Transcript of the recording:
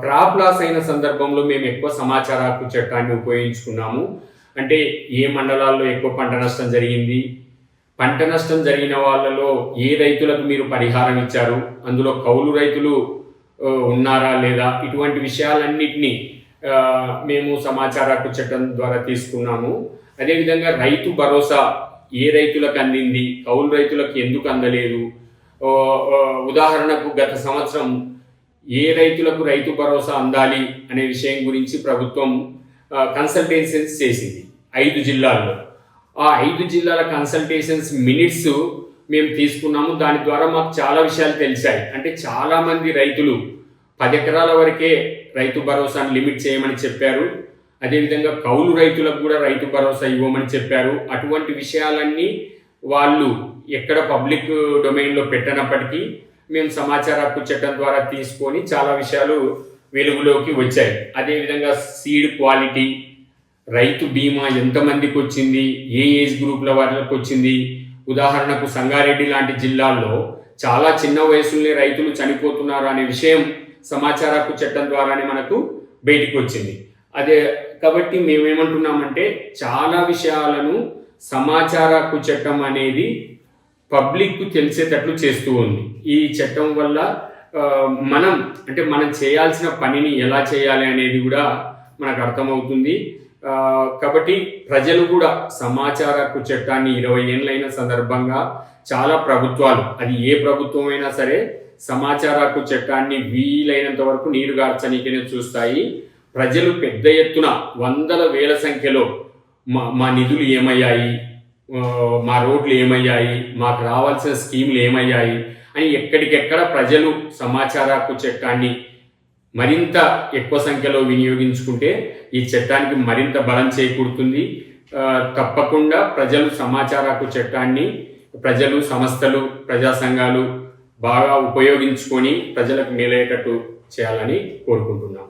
Crop loss అయిన సందర్భంలో మేము ఎక్కువ సమాచార హక్కు చట్టాన్ని ఉపయోగించుకున్నాము. అంటే ఏ మండలాల్లో ఎక్కువ పంట నష్టం జరిగింది, పంట నష్టం జరిగిన వాళ్ళలో ఏ రైతులకు మీరు పరిహారం ఇచ్చారు, అందులో కౌలు రైతులు ఉన్నారా లేదా, ఇటువంటి విషయాలన్నింటినీ మేము సమాచార హక్కు చట్టం ద్వారా తీసుకున్నాము. అదేవిధంగా రైతు భరోసా ఏ రైతులకు అందింది, కౌలు రైతులకు ఎందుకు అందలేదు, ఉదాహరణకు గత సంవత్సరం ఏ రైతులకు రైతు భరోసా అందాలి అనే విషయం గురించి ప్రభుత్వం కన్సల్టేషన్స్ చేసింది 5 జిల్లాల్లో. ఆ 5 జిల్లాల కన్సల్టేషన్స్ మినిట్స్ మేము తీసుకున్నాము. దాని ద్వారా మాకు చాలా విషయాలు తెలిసాయి. అంటే చాలామంది రైతులు 10 ఎకరాల వరకే రైతు భరోసాను లిమిట్ చేయమని చెప్పారు. అదేవిధంగా కౌలు రైతులకు కూడా రైతు భరోసా ఇవ్వమని చెప్పారు. అటువంటి విషయాలన్నీ వాళ్ళు ఎక్కడ పబ్లిక్ డొమైన్లో పెట్టనప్పటికీ మేము సమాచార హక్కు చట్టం ద్వారా తీసుకొని చాలా విషయాలు వెలుగులోకి వచ్చాయి. అదేవిధంగా సీడ్ క్వాలిటీ, రైతు బీమా ఎంతమందికి వచ్చింది, ఏ ఏజ్ గ్రూప్ల వాళ్ళకి వచ్చింది. ఉదాహరణకు సంగారెడ్డి లాంటి జిల్లాల్లో చాలా చిన్న వయసులోనే రైతులు చనిపోతున్నారు అనే విషయం సమాచార హక్కు చట్టం ద్వారానే మనకు బయటికి వచ్చింది. అదే కాబట్టి మేమేమంటున్నామంటే చాలా విషయాలను సమాచార హక్కు చట్టం అనేది పబ్లిక్కు తెలిసేటట్లు చేస్తూ ఉంది. ఈ చట్టం వల్ల మనం చేయాల్సిన పనిని ఎలా చేయాలి అనేది కూడా మనకు అర్థమవుతుంది. కాబట్టి ప్రజలు కూడా సమాచార హక్కు చట్టాన్ని 20 ఏళ్ళైన సందర్భంగా చాలా ప్రభుత్వాలు, అది ఏ ప్రభుత్వం అయినా సరే, సమాచార హక్కు చట్టాన్ని వీలైనంత వరకు నీరుగార్చనీకనే చూస్తాయి. ప్రజలు పెద్ద ఎత్తున వందల వేల సంఖ్యలో మా నిధులు ఏమయ్యాయి, మా రోడ్లు ఏమయ్యాయి, మాకు రావాల్సిన స్కీములు ఏమయ్యాయి అని ఎక్కడికెక్కడ ప్రజలు సమాచార హక్కు చట్టాన్ని మరింత ఎక్కువ సంఖ్యలో వినియోగించుకుంటే ఈ చట్టానికి మరింత బలం చేకూరుతుంది. తప్పకుండా ప్రజలు సమాచార హక్కు చట్టాన్ని ప్రజలు, సంస్థలు, ప్రజా సంఘాలు బాగా ఉపయోగించుకొని ప్రజలకు మేలయ్యేటట్టు చేయాలని కోరుకుంటున్నాం.